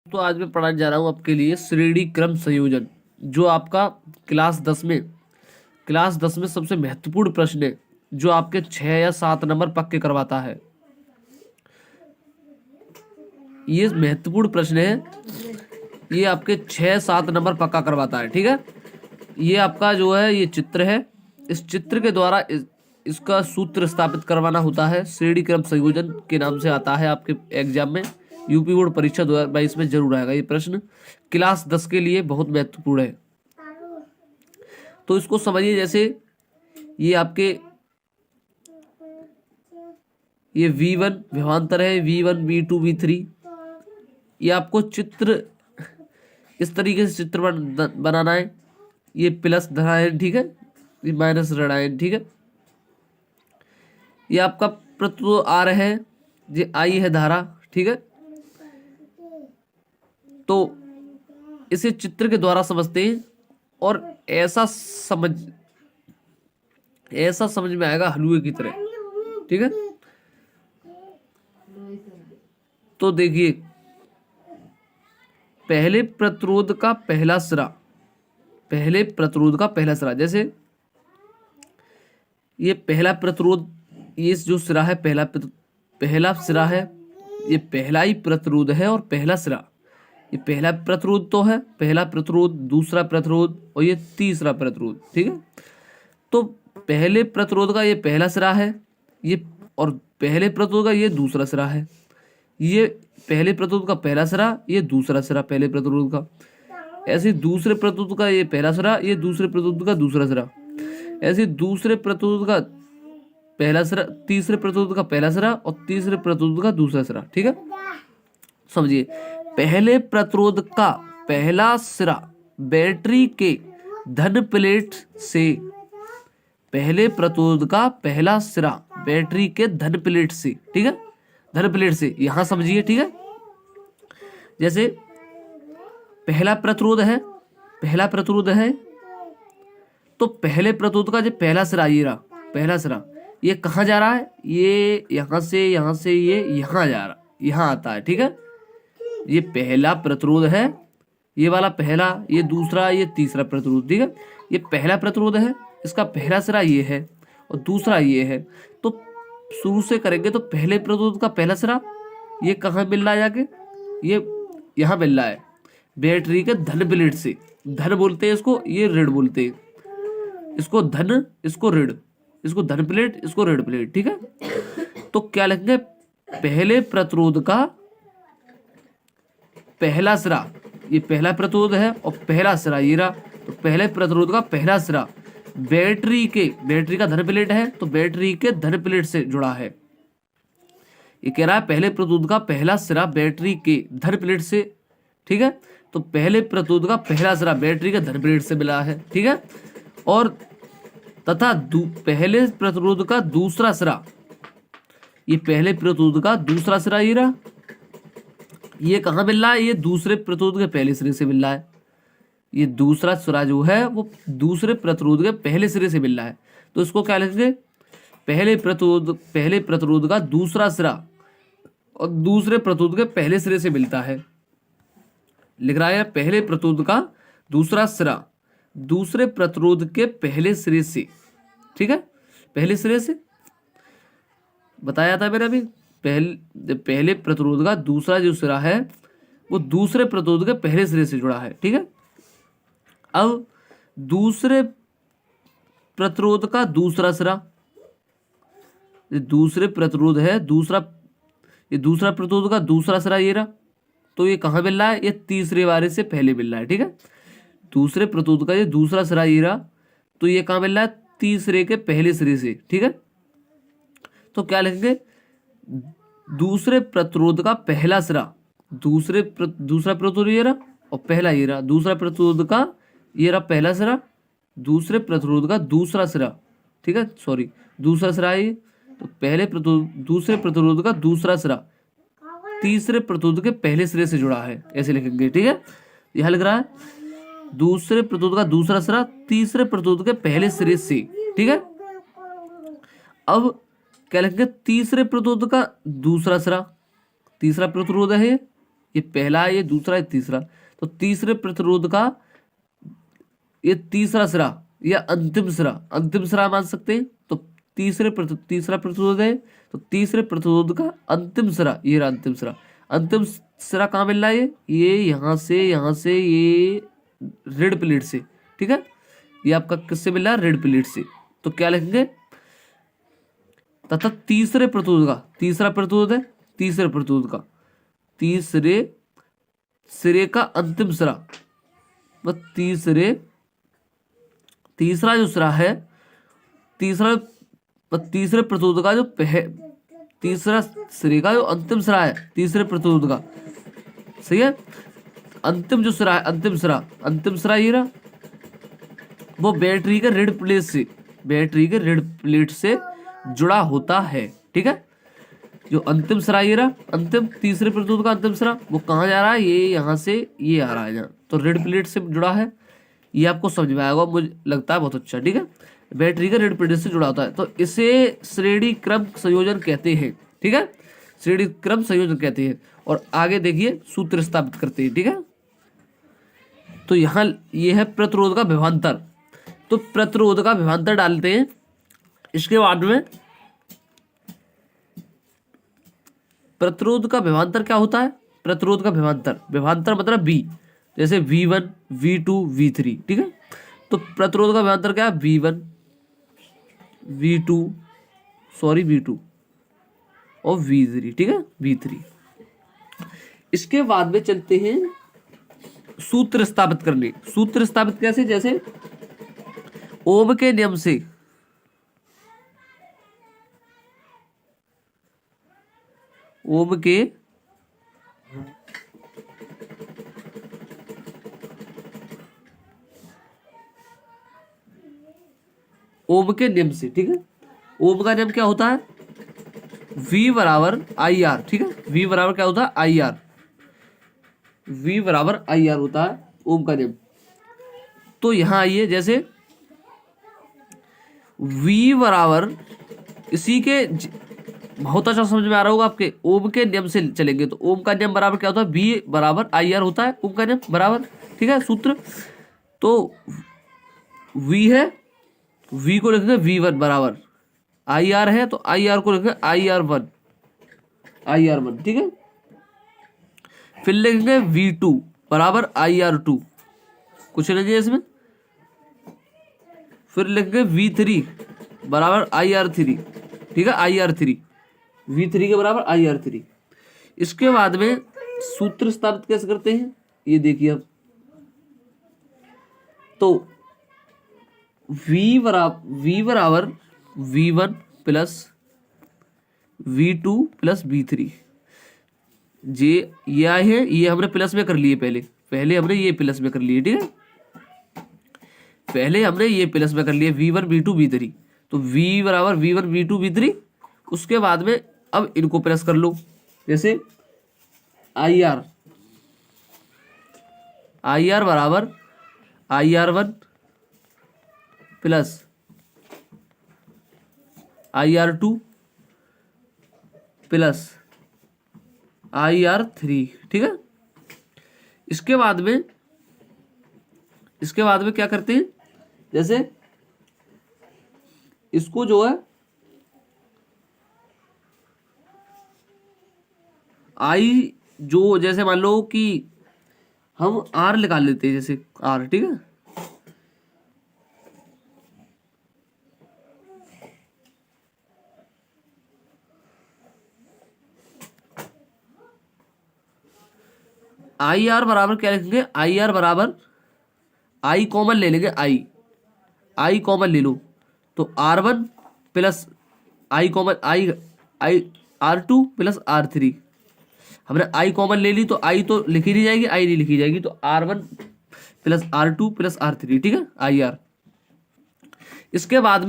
तो आज मैं पढ़ाने जा रहा हूँ आपके लिए श्रेणी क्रम संयोजन, जो आपका क्लास 10 में सबसे महत्वपूर्ण प्रश्न है, जो आपके 6 या 7 नंबर पक्के करवाता है। ये महत्वपूर्ण प्रश्न है, ये आपके 6-7 नंबर पक्का करवाता है। ठीक है, ये आपका जो है ये चित्र है। इस चित्र के द्वारा इसका सूत्र स्थापित करवाना होता है। श्रेणी क्रम संयोजन के नाम से आता है आपके एग्जाम में। यूपी बोर्ड परीक्षा 2022 में जरूर आएगा ये प्रश्न। क्लास 10 के लिए बहुत महत्वपूर्ण है। तो इसको समझिए, जैसे ये आपके ये V1 विभवांतर है, V1 V2 V3। ये आपको चित्र इस तरीके से चित्र बनाना है। ये प्लस धनायन, ठीक है, ये माइनस ऋणायन, ठीक है। ये आपका प्रतिरोध R है, ये I है धारा, ठीक है। तो इसे चित्र के द्वारा समझते हैं और ऐसा समझ में आएगा हलवे की तरह, ठीक है। तो देखिए, पहले प्रतिरोध का पहला सिरा, जैसे ये पहला प्रतिरोध, ये जो सिरा है पहला सिरा है, ये पहला ही प्रतिरोध है और पहला सिरा। ये पहला प्रतिरोध तो है, पहला प्रतिरोध, दूसरा प्रतिरोध और ये तीसरा प्रतिरोध, ठीक है। तो पहले प्रतिरोध का ये पहला सिरा है, ये, और पहले प्रतिरोध का ये दूसरा सिरा है। ये पहले प्रतिरोध का पहला सिरा, ये दूसरा सिरा पहले प्रतिरोध का। ऐसे दूसरे प्रतिरोध का ये पहला सिरा, ये दूसरे प्रतिरोध का दूसरा सिरा। ऐसे दूसरे प्रतिरोध का पहला सिरा, तीसरे प्रतिरोध का पहला सिरा और तीसरे प्रतिरोध का दूसरा सिरा, ठीक है। समझिए, पहले प्रतिरोध का पहला सिरा बैटरी के धन प्लेट से, पहले प्रतिरोध का पहला सिरा बैटरी के धन प्लेट से, ठीक है, धन प्लेट से। यहां समझिए, ठीक है। जैसे पहला प्रतिरोध है, तो पहले प्रतिरोध का जो पहला सिरा, ये रहा पहला सिरा, ये कहाँ जा रहा है, ये यहां से ये यहां जा रहा, यहां आता है, ठीक है। ये पहला प्रतिरोध है, ये वाला पहला, ये दूसरा, ये तीसरा प्रतिरोध, ठीक है। ये पहला प्रतिरोध है, इसका पहला सिरा ये है और दूसरा ये है। तो शुरू से करेंगे तो पहले प्रतिरोध का पहला सिरा ये कहाँ मिल रहा है, जाके ये यहाँ मिल रहा है बैटरी के धन प्लेट से। धन बोलते हैं इसको, ये ऋण बोलते हैं इसको। धन, इसको ऋण, इसको धन प्लेट, इसको ऋण प्लेट, ठीक है। तो क्या लिखेंगे, पहले प्रतिरोध का पहला सिरा, ये पहला प्रतिरोध है और पहला सिरा ये रहा। तो पहले प्रतिरोध का पहला सिरा बैटरी का धन प्लेट है, तो बैटरी के धन प्लेट से जुड़ा है। ये कह रहा है पहले प्रतिरोध का पहला सिरा बैटरी के धन प्लेट से, ठीक है। तो पहले प्रतिरोध का पहला सिरा बैटरी के धन प्लेट से मिला है, ठीक है। और तथा पहले प्रतिरोध का दूसरा सिरा, ये पहले प्रतिरोध का दूसरा सिरा ये रहा, ये कहाँ मिल रहा है, ये दूसरे प्रतिरोध के पहले सिरे से मिल रहा है। ये दूसरा सिरा जो है वो दूसरे प्रतिरोध के पहले सिरे से मिल रहा है। तो इसको क्या लिखेंगे, पहले प्रतिरोध का दूसरा सिरा और दूसरे प्रतिरोध के पहले सिरे से मिलता है। लिख रहा है पहले प्रतिरोध का दूसरा सिरा दूसरे प्रतिरोध के पहले सिरे से, ठीक है। पहले सिरे से बताया था मैंने अभी, पहले प्रतिरोध का दूसरा जो सिरा है वो दूसरे प्रतिरोध के पहले सिरे से जुड़ा है, ठीक है। अब दूसरे प्रतिरोध का दूसरा सिरा, दूसरे प्रतिरोध है ये दूसरा प्रतिरोध का दूसरा सिरा ये रहा। तो ये कहाँ मिल रहा है, ये तीसरे वाले से पहले मिल रहा है, ठीक है। दूसरे प्रतिरोध का ये दूसरा सिरा ये रहा, तो ये कहाँ मिल रहा है, तीसरे के पहले सिरे से, ठीक है। तो क्या लिखेंगे, दूसरे प्रतिरोध का पहला सिरा, दूसरा प्रतिरोध ये रहा और पहला ये रहा। दूसरा प्रतिरोध का ये रहा पहला सिरा, दूसरे प्रतिरोध का दूसरा सिरा, ठीक है, सॉरी दूसरा सिरा ये। तो दूसरे प्रतिरोध का दूसरा सिरा तीसरे प्रतिरोध के पहले सिरे से जुड़ा है, ऐसे लिखेंगे, ठीक है। यह लिख रहा है दूसरे प्रतिरोध का दूसरा सिरा तीसरे प्रतिरोध के पहले सिरे से, ठीक है। अब क्या लिखेंगे, तीसरे प्रतिरोध का दूसरा सिरा, तीसरा प्रतिरोध है ये पहला है, ये दूसरा, ये तीसरा। तो तीसरे प्रतिरोध का ये तीसरा सिरा या अंतिम सिरा मान सकते हैं। तो तीसरा प्रतिरोध है, तो तीसरे प्रतिरोध का अंतिम सिरा, ये रहा अंतिम सिरा। अंतिम सिरा कहाँ मिल रहा है? ये यहाँ से ये रेड प्लेट से, ठीक है। ये आपका किससे मिल रहा है? रेड प्लेट से। तो क्या लिखेंगे? तथा तीसरे प्रतिरोध का, तीसरा प्रतिरोध है, तीसरे प्रतिरोध का तीसरे सिरे का अंतिम सिरा, तीसरा जो सिरा है, तीसरे प्रतिरोध का जो तीसरा सिरे का जो अंतिम सिरा है तीसरे प्रतिरोध का, सही है। अंतिम जो सिरा है, अंतिम सिरा ये रहा, वो बैटरी के रेड प्लेट से जुड़ा होता है, ठीक है। जो अंतिम सिरा ये रहा, अंतिम तीसरे प्रतिरोध का अंतिम सिरा, वो कहाँ जा रहा है? ये यहाँ से ये आ रहा है यहाँ, तो रेड प्लेट से जुड़ा है। ये आपको समझ में आएगा, मुझे लगता है बहुत अच्छा, ठीक है। बैटरी का रेड प्लेट से जुड़ा होता है, तो इसे श्रेणी क्रम संयोजन कहते हैं, ठीक है। श्रेणी क्रम संयोजन कहते हैं। और आगे देखिए सूत्र स्थापित करते हैं, ठीक है। तो यहाँ ये है प्रतिरोध का विभवांतर। तो प्रतिरोध का विभवांतर डालते हैं। इसके बाद में प्रतिरोध का विभवांतर क्या होता है? प्रतिरोध का विभवांतर मतलब V, जैसे V1, V2, V3, ठीक है। तो प्रतिरोध का विभवांतर क्या है? V1, V2 और V3, ठीक है, V3। इसके बाद में चलते हैं सूत्र स्थापित करने। सूत्र स्थापित कैसे? जैसे ओम के नियम से ओम के नियम से, ठीक है। ओम का नियम क्या होता है? V बराबर IR, ठीक है। V बराबर क्या होता है? IR। V बराबर IR होता है ओम का नियम। तो यहां आइए, जैसे V बराबर इसी के बहुत अच्छा समझ में आ रहा होगा आपके। ओम के नियम से चलेंगे तो ओम का नियम बराबर क्या होता है? V बराबर IR होता है ओम का नियम बराबर, ठीक है। सूत्र तो V है, V को लिखेंगे V1 बराबर IR है, तो IR को लिखेंगे IR1, ठीक है। फिर लिखेंगे V2 बराबर IR2, कुछ नहीं है इसमें। फिर लिखेंगे V3 बराबर IR3, ठीक है, IR3, V3 के बराबर IR3। इसके बाद में सूत्र स्थापित कैसे करते हैं ये देखिए अब। तो V बराबर V1 plus V2 plus V3, ये आए हैं, ये हमने प्लस में कर लिए। पहले हमने ये प्लस में कर लिए, ठीक है। पहले हमने ये प्लस में कर लिए V1 V2 V3। तो V बराबर V1 V2 V3। उसके बाद में अब इनको प्लस कर लो, जैसे IR बराबर IR1 plus IR2 plus IR3, ठीक है। इसके बाद में क्या करते हैं? जैसे इसको जो है I, जो जैसे मान लो कि हम R निकाल लेते हैं, जैसे R, ठीक है। IR बराबर क्या लिखेंगे? IR बराबर I कॉमन ले लेंगे, I कॉमन ले लो, तो R1 plus I common R2 plus R3। हमने I कॉमन ले ली तो I तो लिखी नहीं जाएगी, I नहीं लिखी जाएगी, तो R1 plus R2 plus R3, ठीक है, IR। इसके बाद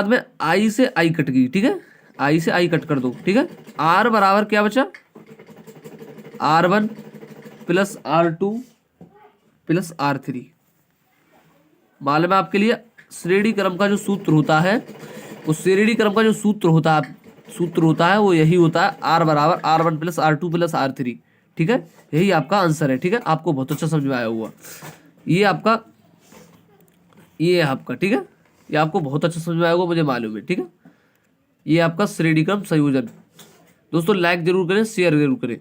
में I से I कट गई, ठीक है, I से I कट कर दो, ठीक है। R बराबर क्या बचा? R1 plus R2 plus R3। मालूम है आपके लिए श्रेणी क्रम का जो सूत्र होता है, उस श्रेणी क्रम का जो सूत्र होता है, सूत्र होता है वो यही होता है, R बराबर R1 plus R2 plus R3। ठीक है, यही आपका आंसर है। ठीक है, आपको बहुत अच्छा समझ में आया हुआ, ये आपका, ये है आपका। ठीक है, ये आपको बहुत अच्छा समझ में आया होगा, मुझे मालूम है। ठीक है, ये आपका श्रेणी क्रम संयोजन। दोस्तों लाइक जरूर करें, शेयर जरूर करें।